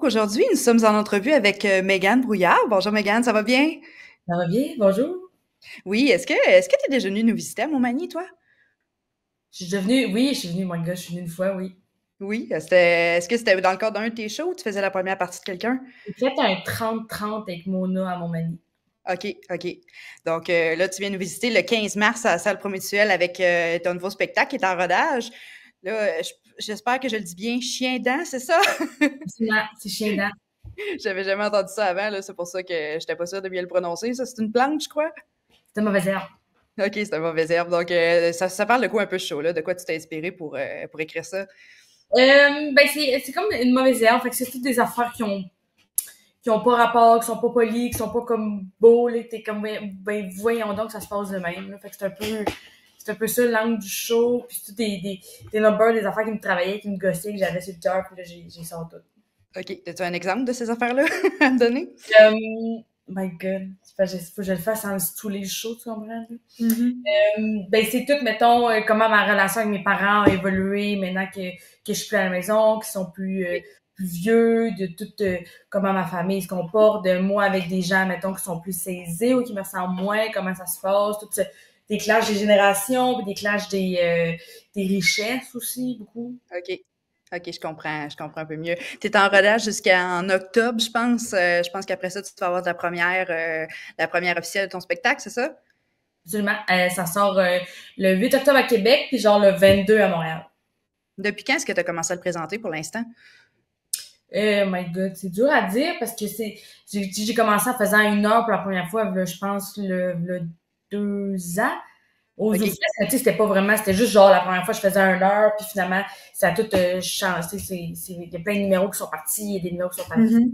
aujourd'hui, nous sommes en entrevue avec Mégane Brouillard. Bonjour Mégane, ça va bien? Ça va bien? Bonjour. Oui, est-ce que tu es déjà venue nous visiter à Montmagny, toi? Oui, je suis venue, my God, je suis venue une fois, oui. Oui, est-ce que c'était dans le cadre d'un de tes shows ou tu faisais la première partie de quelqu'un? J'ai fait un 30-30 avec Mona à Montmagny. OK, OK. Donc là, tu viens nous visiter le 15 mars à la salle Promutuelle avec ton nouveau spectacle qui est en rodage. Là, j'espère que je le dis bien, Chien dent, c'est ça? C'est chien dent. J'avais jamais entendu ça avant, là, c'est pour ça que j'étais pas sûre de bien le prononcer. Ça, c'est une plante, je crois? C'était mauvaise herbe. OK, c'est un mauvais herbe. Donc, ça parle de quoi un peu ce show-là? De quoi tu t'es inspiré pour écrire ça? Ben, c'est comme une mauvaise herbe. Fait que c'est toutes des affaires qui ont pas rapport, qui sont pas polies, qui sont pas comme beaux, là. T'es comme, ben, voyons donc, ça se passe de même, là. Fait que c'est un peu ça l'angle du show. Puis c'est tout des numbers, des affaires qui me travaillaient, qui me gossaient, que j'avais sur le cœur, puis là, j'ai sorti tout. OK. As-tu un exemple de ces affaires-là à me donner? My God. Faut que je le fasse en tous les shows, tu comprends, là? Mhm. Ben c'est tout, mettons, comment ma relation avec mes parents a évolué maintenant que je suis plus à la maison, qu'ils sont plus vieux, de tout comment ma famille se comporte, de moi avec des gens, mettons, qui sont plus aisés ou qui me ressemblent moins, comment ça se passe, des clashs des générations, puis des clashs des richesses aussi, beaucoup. OK. OK, je comprends un peu mieux. Tu es en rodage jusqu'en octobre, je pense. Je pense qu'après ça, tu vas avoir la première officielle de ton spectacle, c'est ça? Absolument. Ça sort le 8 octobre à Québec, puis genre le 22 à Montréal. Depuis quand est-ce que tu as commencé à le présenter pour l'instant? My God, c'est dur à dire parce que j'ai commencé en faisant 1 heure pour la première fois, là, je pense, le 2 ans. Aux OK. Zoufest, mais tu sais, c'était pas vraiment, c'était juste genre la première fois je faisais 1 heure, puis finalement, ça a tout changé. Il y a plein de numéros qui sont partis, il y a des numéros qui sont partis, Mhm.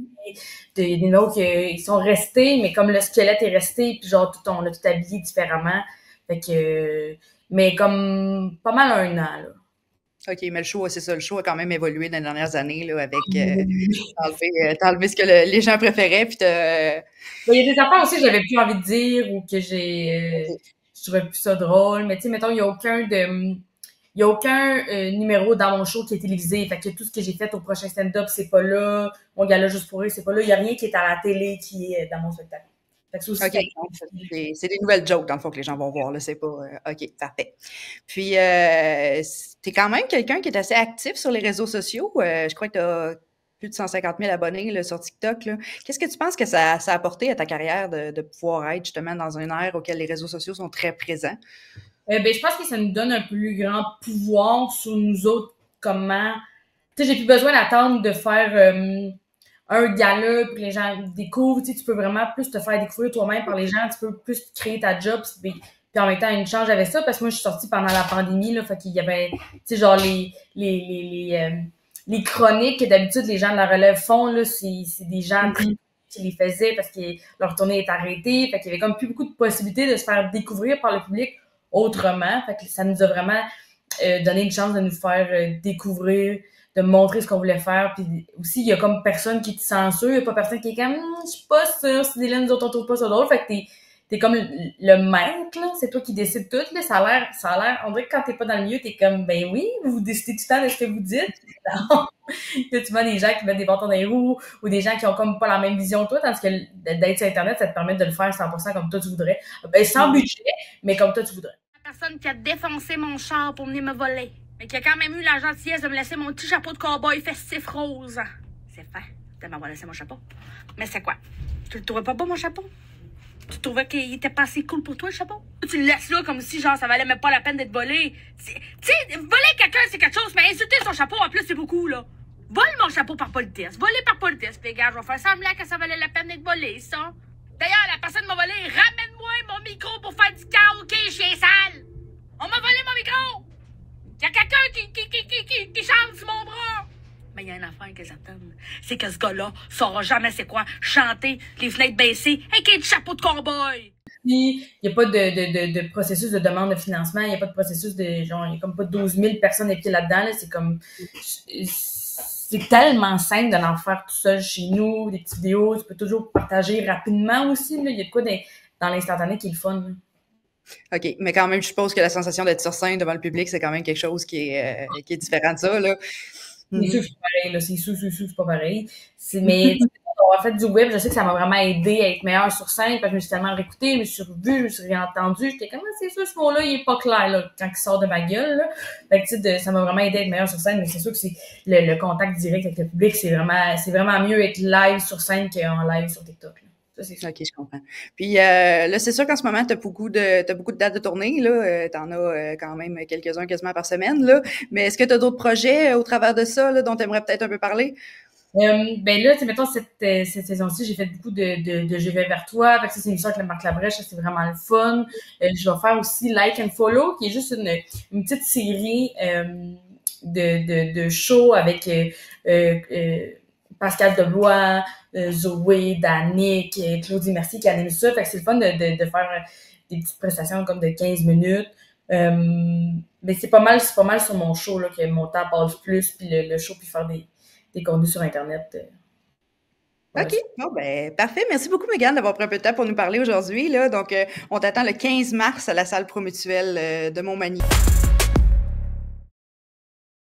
des numéros qui ils sont restés, mais comme le squelette est resté, puis genre on a tout habillé différemment. Fait que, mais comme pas mal 1 an, là. OK, mais le show, c'est ça, le show a quand même évolué dans les dernières années, là, avec Oui. t'as enlevé ce que les gens préféraient, puis t'as. Ben, il y a des affaires aussi que j'avais plus envie de dire ou que OK. je trouvais plus ça drôle. Mais tu sais, mettons, il y a aucun numéro dans mon show qui est télévisé. Fait que tout ce que j'ai fait au prochain stand-up, c'est pas là. Mon gala juste pour eux, c'est pas là. Il y a rien qui est à la télé qui est dans mon spectacle. Fait que ça aussi, OK, c'est donc c'est des nouvelles jokes, dans le fond, que les gens vont voir, là, c'est pas. OK, parfait. Puis, t'es quand même quelqu'un qui est assez actif sur les réseaux sociaux. Je crois que t'as plus de 150 000 abonnés là, sur TikTok, là. Qu'est-ce que tu penses que ça a apporté à ta carrière de pouvoir être justement dans une ère auquel les réseaux sociaux sont très présents? ben, je pense que ça nous donne un plus grand pouvoir sur nous autres. Comment. Tu sais, j'ai plus besoin d'attendre de faire un gala puis les gens découvrent. Tu sais, tu peux vraiment plus te faire découvrir toi-même par les gens. Tu peux plus créer ta job. Puis en même temps, une chance, j'avais ça parce que moi, je suis sortie pendant la pandémie. Là, fait qu'il y avait, tu sais, genre les chroniques que d'habitude les gens de la relève font. Là, c'est des gens Mhm. qui les faisaient parce que leur tournée est arrêtée. Fait qu'il y avait comme plus beaucoup de possibilités de se faire découvrir par le public autrement. Fait que ça nous a vraiment donné une chance de nous faire découvrir, de montrer ce qu'on voulait faire. Puis aussi, il y a comme personne qui te censure. Il y a pas personne qui est comme, je suis pas sûre si là, nous autres, on trouve pas ça drôle. Fait que t'es comme le maître, là. C'est toi qui décides tout, là. Ça a l'air, on dirait que quand t'es pas dans le milieu, t'es comme, ben oui, vous décidez tout le temps de ce que vous dites. Non. Là, tu vois des gens qui mettent des bâtons dans les roues ou des gens qui ont comme pas la même vision que toi, tandis que d'être sur Internet, ça te permet de le faire 100% comme toi tu voudrais. Ben, sans Mhm. budget, mais comme toi tu voudrais. La personne qui a défoncé mon char pour venir me voler, mais qui a quand même eu la gentillesse de me laisser mon petit chapeau de cow-boy festif rose. C'est fait. De m'avoir laissé mon chapeau. Mais c'est quoi? Tu le trouvais pas beau, mon chapeau? Tu trouvais qu'il était pas assez cool pour toi, le chapeau? Tu le laisses là comme si, genre, ça valait même pas la peine d'être volé. Tu sais, voler quelqu'un, c'est quelque chose, mais insulter son chapeau, en plus, c'est beaucoup, là. Vole mon chapeau par politesse. Voler par politesse. Puis, gars, je vais faire semblant que ça valait la peine d'être volé, ça. D'ailleurs, la personne m'a volé. Ramène-moi mon micro pour faire du karaoké, chien sale. On m'a volé mon micro. Il y a quelqu'un qui chante sur mon bras. Mais il y a une affaire que j'attends. C'est que ce gars-là saura jamais c'est quoi chanter, les fenêtres baissées, avec un chapeau de cowboy. Il n'y a pas de processus de demande de financement, il n'y a pas de processus de genre, il n'y a comme pas 12 000 personnes impliquées là-dedans. Là. C'est comme c'est tellement simple de l'en faire tout seul chez nous, des petites vidéos, tu peux toujours partager rapidement aussi. Là. Il y a de quoi dans l'instantané qui est le fun. Là. OK, mais quand même, je suppose que la sensation d'être sur scène devant le public, c'est quand même quelque chose qui est différent de ça, là. C'est sûr que c'est pas pareil, là. C'est sûr, c'est pas pareil. Mais en fait, du web, je sais que ça m'a vraiment aidé à être meilleure sur scène, parce que je me suis tellement réécoutée, je me suis revue, je me suis réentendue. J'étais comme, c'est sûr, ce mot-là, il est pas clair, là, quand il sort de ma gueule, là. Fait que, tu sais, ça m'a vraiment aidé à être meilleure sur scène, mais c'est sûr que c'est le contact direct avec le public, c'est vraiment mieux être live sur scène qu'en live sur TikTok, là. Ça, c'est sûr. OK, je comprends. Puis là, c'est sûr qu'en ce moment, t'as beaucoup de dates de tournée, là. T'en as quand même quelques-uns quasiment par semaine, là. Mais est-ce que t'as d'autres projets au travers de ça, là, dont t'aimerais peut-être un peu parler? Ben là, tu sais, mettons, cette saison-ci, j'ai fait beaucoup de Je vais vers toi. Fait que ça, c'est une histoire avec Marc Labrèche, ça, c'est vraiment le fun. Je vais faire aussi Like and Follow, qui est juste une petite série de shows avec Pascal Deblois, Zoé, Danick, Claudie Mercier qui anime ça. Fait que c'est le fun de faire des petites prestations comme de 15 minutes. Mais c'est pas mal sur mon show là, que mon temps passe plus, puis le show, puis faire des contenus sur Internet. OK. Bon, ben, parfait. Merci beaucoup, Mégane, d'avoir pris un peu de temps pour nous parler aujourd'hui, là. Donc, on t'attend le 15 mars à la salle Promutuelle de Montmagny.